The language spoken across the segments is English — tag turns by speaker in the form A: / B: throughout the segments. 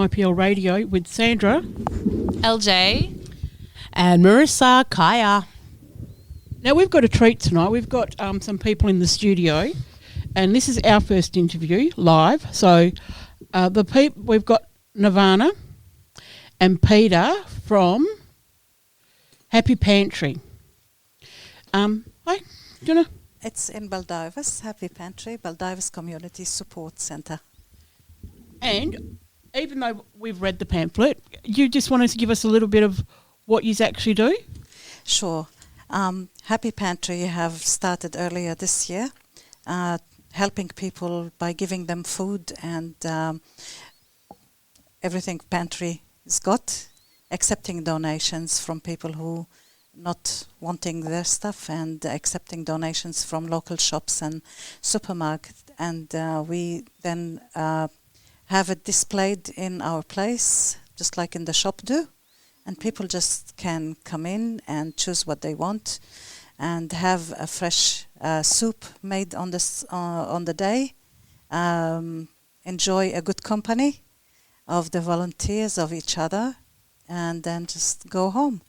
A: IPL Radio with Sandra,
B: LJ,
C: and Marissa Kaya.
A: Now we've got a treat tonight. We've got some people in the studio, and this is our first interview live. So we've got Nirvana and Peter from Happy Pantry. Hi, do you want to?
D: It's in Baldivis, Happy Pantry, Baldivis Community Support Centre.
A: And even though we've read the pamphlet, you just want to give us a little bit of what you actually do?
D: Sure. Happy Pantry have started earlier this year, helping people by giving them food and everything Pantry has got, accepting donations from people who not wanting their stuff and accepting donations from local shops and supermarkets. And we then have it displayed in our place, just like in the shop do. And people just can come in and choose what they want and have a fresh soup made on the day. Enjoy a good company of the volunteers, of each other, and then just go home.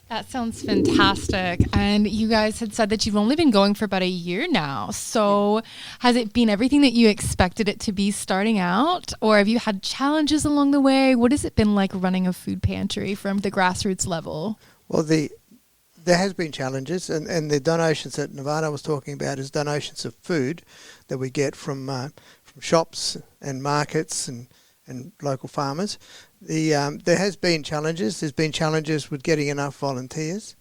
B: That sounds fantastic. And you guys had said that you've only been going for about a year now. So has it been everything that you expected it to be starting out? Or have you had challenges along the way? What has it been like running a food pantry from the grassroots level?
E: Well, there has been challenges, and the donations that Nirvana was talking about is donations of food that we get from shops and markets and local farmers. There has been challenges. There's been challenges with getting enough volunteers.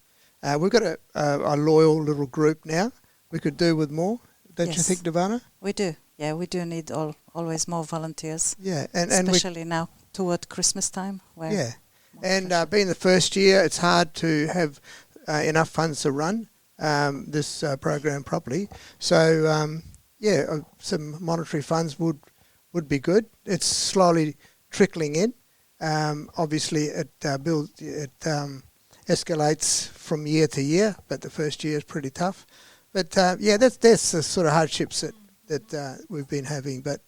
E: We've got a loyal little group now. We could do with more. Don't you think, Nirvana?
D: We do. Yeah, we do need always more volunteers.
E: Yeah, and
D: especially now toward Christmas time. Where
E: being the first year, it's hard to have enough funds to run this program properly. So some monetary funds would be good. It's slowly trickling in. Obviously, it escalates from year to year, but the first year is pretty tough. But that's the sort of hardships that we've been having. But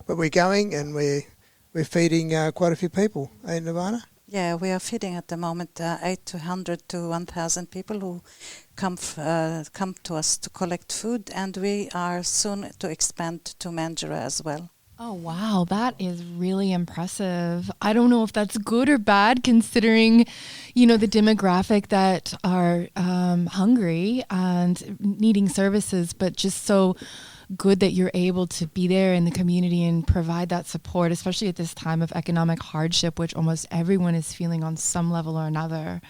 E: we're going, and we're feeding quite a few people. Eh, Nirvana?
D: Yeah, we are feeding at the moment 800 to 1,000 people who come to us to collect food, and we are soon to expand to Mandurah as well.
B: Oh, wow. That is really impressive. I don't know if that's good or bad considering, the demographic that are hungry and needing services, but just so good that you're able to be there in the community and provide that support, especially at this time of economic hardship, which almost everyone is feeling on some level or another.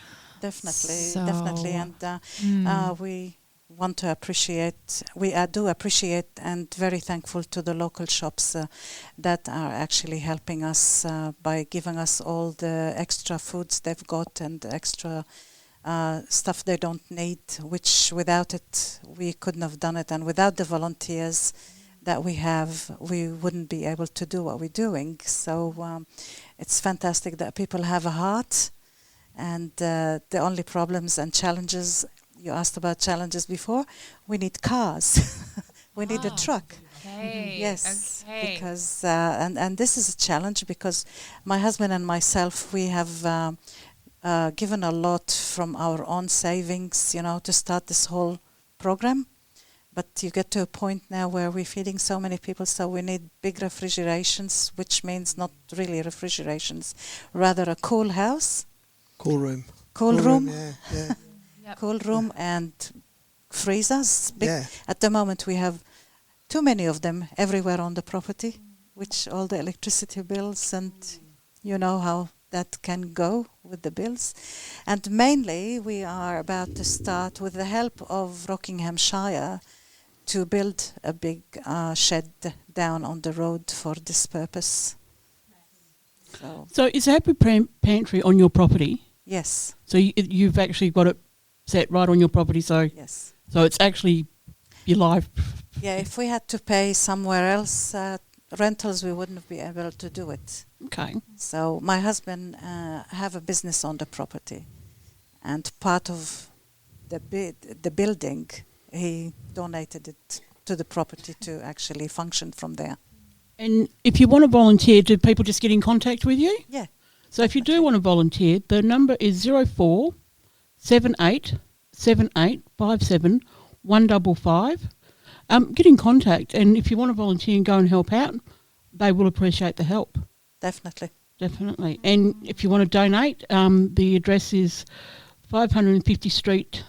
D: Definitely. And we want to appreciate, we do appreciate and very thankful to the local shops that are actually helping us by giving us all the extra foods they've got and extra stuff they don't need, which without it we couldn't have done it, and without the volunteers that we have, we wouldn't be able to do what we're doing. So it's fantastic that people have a heart, and the only problems and challenges, you asked about challenges before, we need cars. We need a truck.
B: Okay.
D: Yes, because and this is a challenge because my husband and myself, we have given a lot from our own savings, to start this whole program. But you get to a point now where we're feeding so many people, so we need big refrigerations, which means not really refrigerations, rather a cool house.
E: Cool room.
D: Yeah. Cool room and freezers. At the moment we have too many of them everywhere on the property, which all the electricity bills, and you know how that can go with the bills. And mainly we are about to start, with the help of Rockinghamshire, to build a big shed down on the road for this purpose.
A: So is Happy Pantry on your property?
D: Yes.
A: So you've actually got it set right on your property, so
D: yes.
A: So it's actually your life.
D: Yeah, if we had to pay somewhere else rentals, we wouldn't be able to do it.
A: Okay.
D: So my husband have a business on the property, and part of the building, he donated it to the property to actually function from there.
A: And if you want to volunteer, do people just get in contact with you?
D: Yeah.
A: So if you do want to volunteer, the number is 04 78 78 57 155. Get in contact, and if you want to volunteer and go and help out, they will appreciate the help.
D: Definitely.
A: Definitely. And if you want to donate, the address is 550 Street,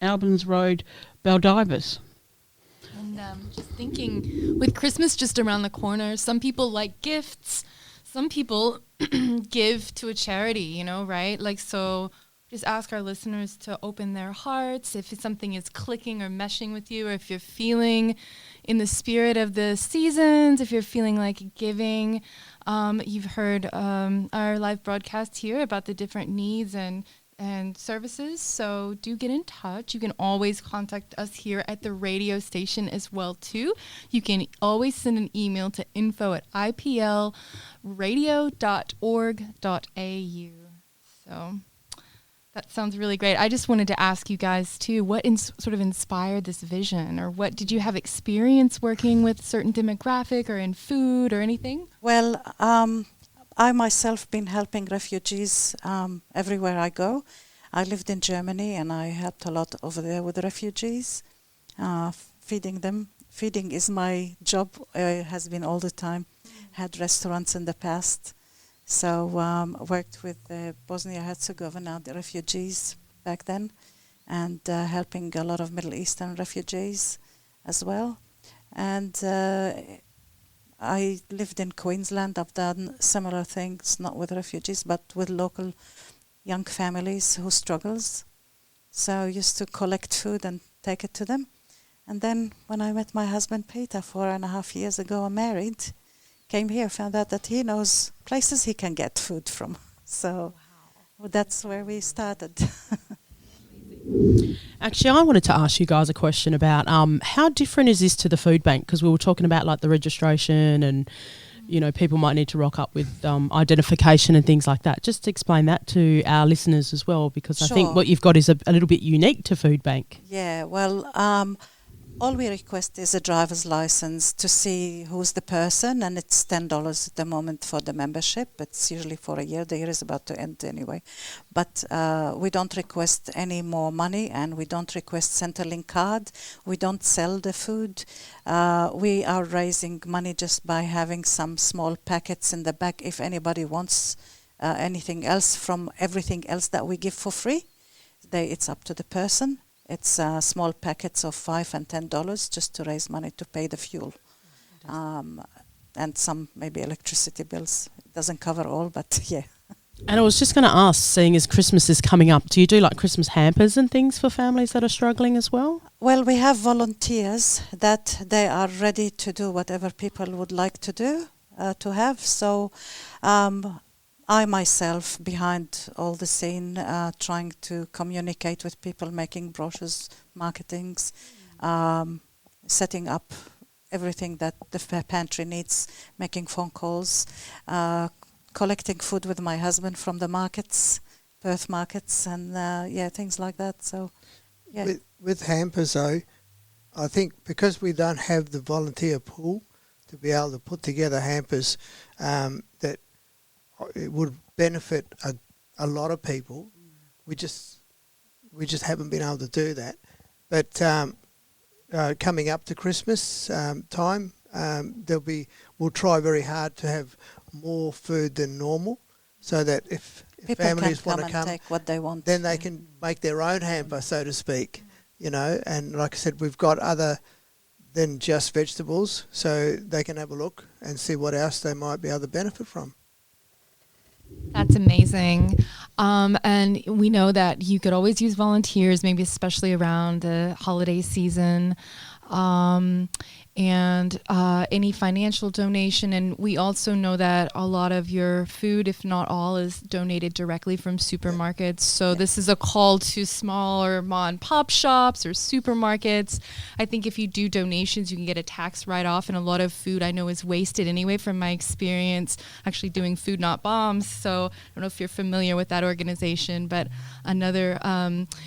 A: Albans Road, Baldivis.
B: And just thinking, with Christmas just around the corner, some people like gifts, some people give to a charity, right? Like, so just ask our listeners to open their hearts if something is clicking or meshing with you, or if you're feeling in the spirit of the seasons, if you're feeling like giving. You've heard our live broadcast here about the different needs and services, so do get in touch. You can always contact us here at the radio station as well too. You can always send an email to info@iplradio.org.au. So that sounds really great. I just wanted to ask you guys too, what sort of inspired this vision, or what did you have experience working with certain demographic or in food or anything?
D: Well, I myself been helping refugees everywhere I go. I lived in Germany and I helped a lot over there with the refugees, feeding them. Feeding is my job, has been all the time. Had restaurants in the past. So worked with Bosnia-Herzegovina, the refugees back then, and helping a lot of Middle Eastern refugees as well. And I lived in Queensland. I've done similar things, not with refugees, but with local young families who struggles. So I used to collect food and take it to them. And then when I met my husband Peter 4.5 years ago, I'm married, came here, found out that he knows places he can get food from. So that's where we started.
C: Actually, I wanted to ask you guys a question about how different is this to the food bank? Because we were talking about like the registration and, people might need to rock up with identification and things like that. Just explain that to our listeners as well, because I think what you've got is a little bit unique to food bank.
D: Yeah, well, all we request is a driver's license to see who's the person, and it's $10 at the moment for the membership. It's usually for a year. The year is about to end anyway. But we don't request any more money, and we don't request Centrelink card. We don't sell the food. We are raising money just by having some small packets in the back if anybody wants anything else from everything else that we give for free. It's up to the person. It's small packets of $5 and $10 just to raise money to pay the fuel, and some maybe electricity bills. It doesn't cover all, but yeah.
C: And I was just going to ask, seeing as Christmas is coming up, do you do like Christmas hampers and things for families that are struggling as well?
D: Well, we have volunteers that they are ready to do whatever people would like to do, to have. So I myself, behind all the scene, trying to communicate with people, making brochures, marketings, setting up everything that the pantry needs, making phone calls, collecting food with my husband from the markets, Perth markets, and things like that. So, yeah.
E: With hampers, though, I think because we don't have the volunteer pool to be able to put together hampers, that it would benefit a lot of people. We just haven't been able to do that. But coming up to Christmas time, we'll try very hard to have more food than normal, so that if families want to come,
D: take what they want,
E: then they can make their own hamper, so to speak. And like I said, we've got other than just vegetables, so they can have a look and see what else they might be able to benefit from.
B: That's amazing. And we know that you could always use volunteers, maybe especially around the holiday season, and any financial donation. And we also know that a lot of your food, if not all, is donated directly from supermarkets. So this is a call to smaller mom and pop shops or supermarkets. I think if you do donations, you can get a tax write-off, and a lot of food I know is wasted anyway from my experience actually doing Food Not Bombs. So I don't know if you're familiar with that organization, but another,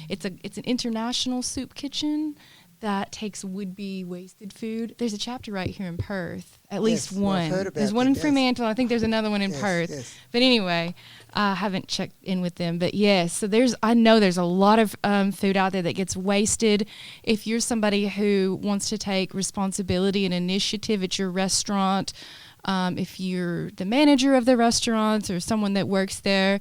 B: it's an international soup kitchen that takes would-be wasted food. There's a chapter right here in Perth, at least
E: Yes,
B: one.
E: I've heard about
B: There's one
E: them,
B: in
E: yes.
B: Fremantle. I think there's another one in Perth.
E: Yes.
B: But anyway, I haven't checked in with them. But yes, so I know there's a lot of food out there that gets wasted. If you're somebody who wants to take responsibility and initiative at your restaurant, if you're the manager of the restaurant or someone that works there,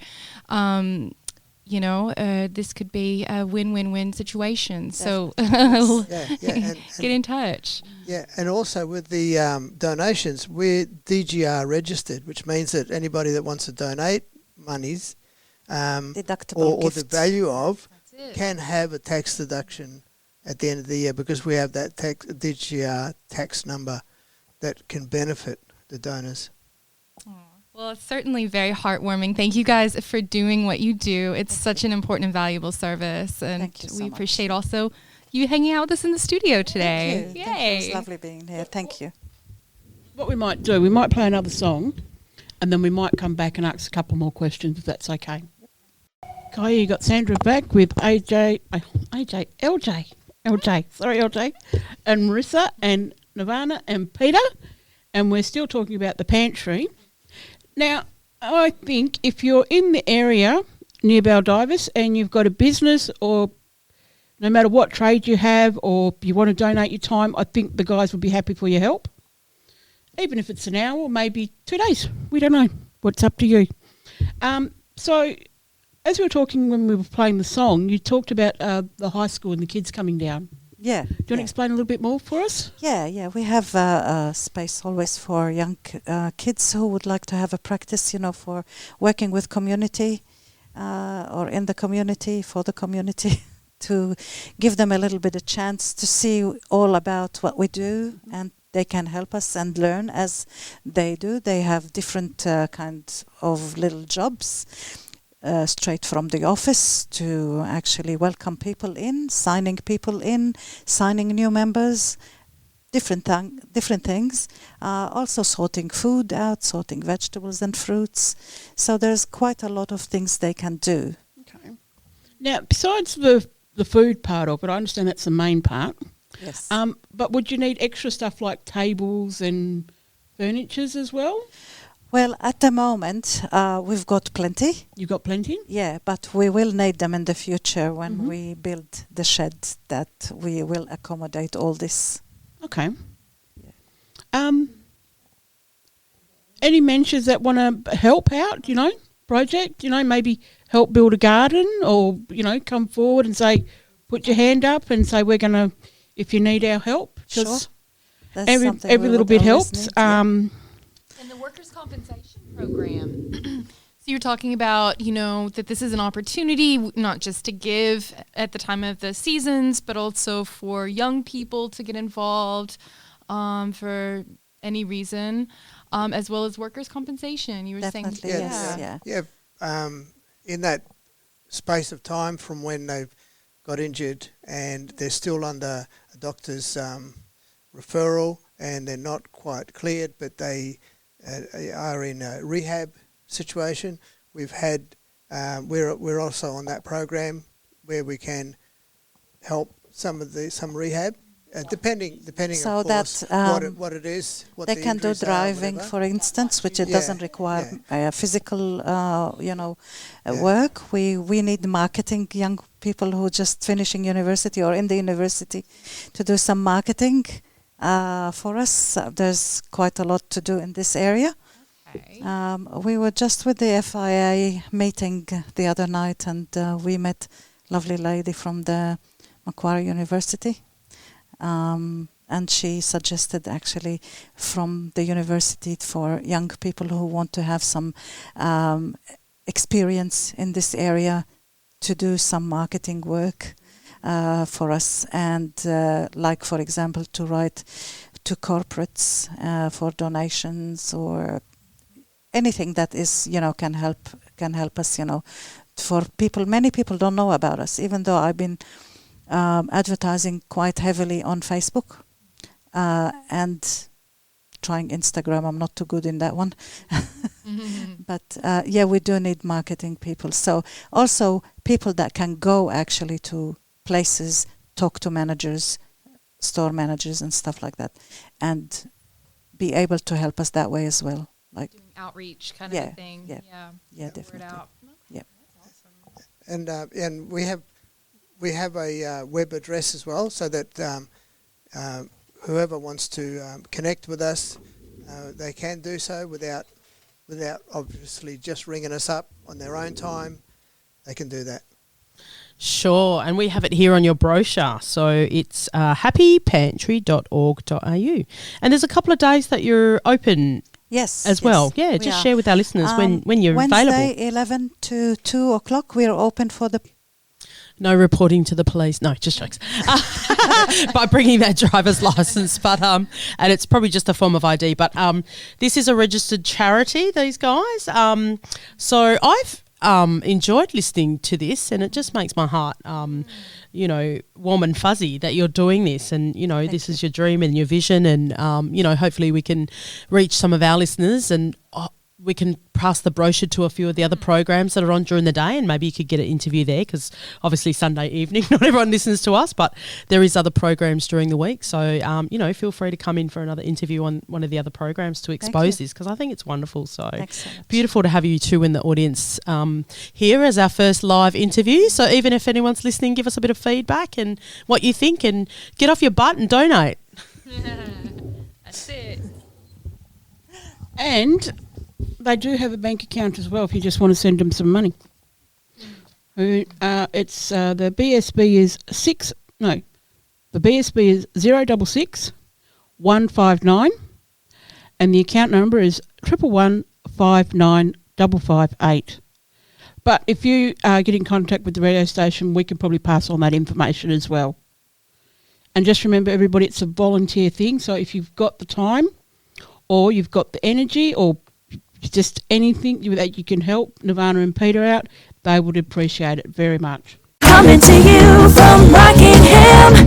B: this could be a win-win-win situation. So get in touch.
E: Yeah, and also with the donations, we're DGR registered, which means that anybody that wants to donate monies
D: Deductible
E: or the
D: gifts.
E: value of
B: That's it.
E: can have a tax deduction at the end of the year because we have that DGR tax number that can benefit the donors.
B: Well, it's certainly very heartwarming. Thank you guys for doing what you do. It's such an important and valuable service. And
D: Thank you so
B: we
D: much.
B: appreciate also you hanging out with us in the studio today.
D: Thank you.
B: Yay.
D: Thank you. It's lovely being here. Thank you.
A: What we might do, we might play another song, and then we might come back and ask a couple more questions if that's okay. Kai, you got Sandra back with LJ, and Marissa and Nirvana and Peter, and we're still talking about the pantry. Now, I think if you're in the area near Baldivis and you've got a business or no matter what trade you have or you want to donate your time, I think the guys would be happy for your help. Even if it's an hour or maybe 2 days. We don't know. What's up to you? So as we were talking when we were playing the song, you talked about the high school and the kids coming down.
D: Yeah.
A: Do you want to explain a little bit more for us?
D: Yeah. We have a space always for young kids who would like to have a practice, for working with community or in the community, for the community, to give them a little bit of chance to see all about what we do, and they can help us and learn as they do. They have different kinds of little jobs. Straight from the office to actually welcome people in, signing people in, signing new members, different things. Also sorting food out, sorting vegetables and fruits. So there's quite a lot of things they can do.
A: Okay. Now, besides the food part of it, I understand that's the main part.
D: Yes.
A: But would you need extra stuff like tables and furnitures as well?
D: Well, at the moment, we've got plenty.
A: You've got plenty?
D: Yeah, but we will need them in the future when we build the shed that we will accommodate all this.
A: Okay. Any mentors that want to help out, project, maybe help build a garden or, come forward and say, put your hand up and say, we're going to, if you need our help.
D: Sure. That's
A: Every
D: something we
A: little
D: would
A: bit
D: always
A: helps.
D: need, yeah.
B: And the workers' compensation program. So you're talking about, that this is an opportunity not just to give at the time of the seasons, but also for young people to get involved for any reason, as well as workers' compensation. You were
D: Definitely,
B: saying,
D: yes, yeah.
E: In that space of time from when they've got injured and they're still under a doctor's referral and they're not quite cleared, but they are in a rehab situation. We've had we're also on that program where we can help some rehab, depending
D: So
E: of course
D: that,
E: what it is. What
D: they
E: the
D: can do
E: injuries are,
D: driving,
E: whatever.
D: for instance, which it
E: Yeah,
D: doesn't require physical, work. We need marketing, young people who just finishing university or in the university to do some marketing for us. There's quite a lot to do in this area.
B: Okay.
D: We were just with the FIA meeting the other night, and we met a lovely lady from the Macquarie University. And she suggested actually from the university for young people who want to have some experience in this area to do some marketing work for us, and like, for example, to write to corporates for donations or anything that is, can help us, for people. Many people don't know about us, even though I've been advertising quite heavily on Facebook and trying Instagram. I'm not too good in that one. But we do need marketing people. So also people that can go actually to places, talk to managers, store managers and stuff like that, and be able to help us that way as well. Like
B: doing outreach kind of a thing.
D: Yeah,
B: Get the
D: definitely.
B: word out.
D: Yeah.
B: That's awesome.
E: And we have a web address as well, so that whoever wants to connect with us, they can do so without obviously just ringing us up on their own time. They can do that.
C: Sure, and we have it here on your brochure. So it's happypantry.org.au. And there's a couple of days that you're open as well. Yeah,
D: we
C: just
D: are.
C: share with our listeners when you're
D: Wednesday,
C: available.
D: 11 to 2 o'clock, we're open for the...
C: No reporting to the police. No, just jokes. By bringing that driver's license, but and it's probably just a form of ID. But this is a registered charity, these guys. So I've enjoyed listening to this, and it just makes my heart, warm and fuzzy that you're doing this, and this is your dream and your vision, and hopefully we can reach some of our listeners, and we can pass the brochure to a few of the other programs that are on during the day, and maybe you could get an interview there, because obviously Sunday evening not everyone listens to us, but there is other programs during the week. So feel free to come in for another interview on one of the other programs to expose this, because I think it's wonderful. So
D: Excellent.
C: Beautiful to have you two in the audience here as our first live interview. So even if anyone's listening, give us a bit of feedback and what you think, and get off your butt and donate.
B: That's it.
A: And they do have a bank account as well if you just want to send them some money. It's the BSB is the BSB is 066 159, and the account number is 111 59 558. But if you get in contact with the radio station, we can probably pass on that information as well. And just remember, everybody, it's a volunteer thing. So if you've got the time, or you've got the energy, or just anything that you can help Nirvana and Peter out, they would appreciate it very much.
F: Coming to you from Rockingham,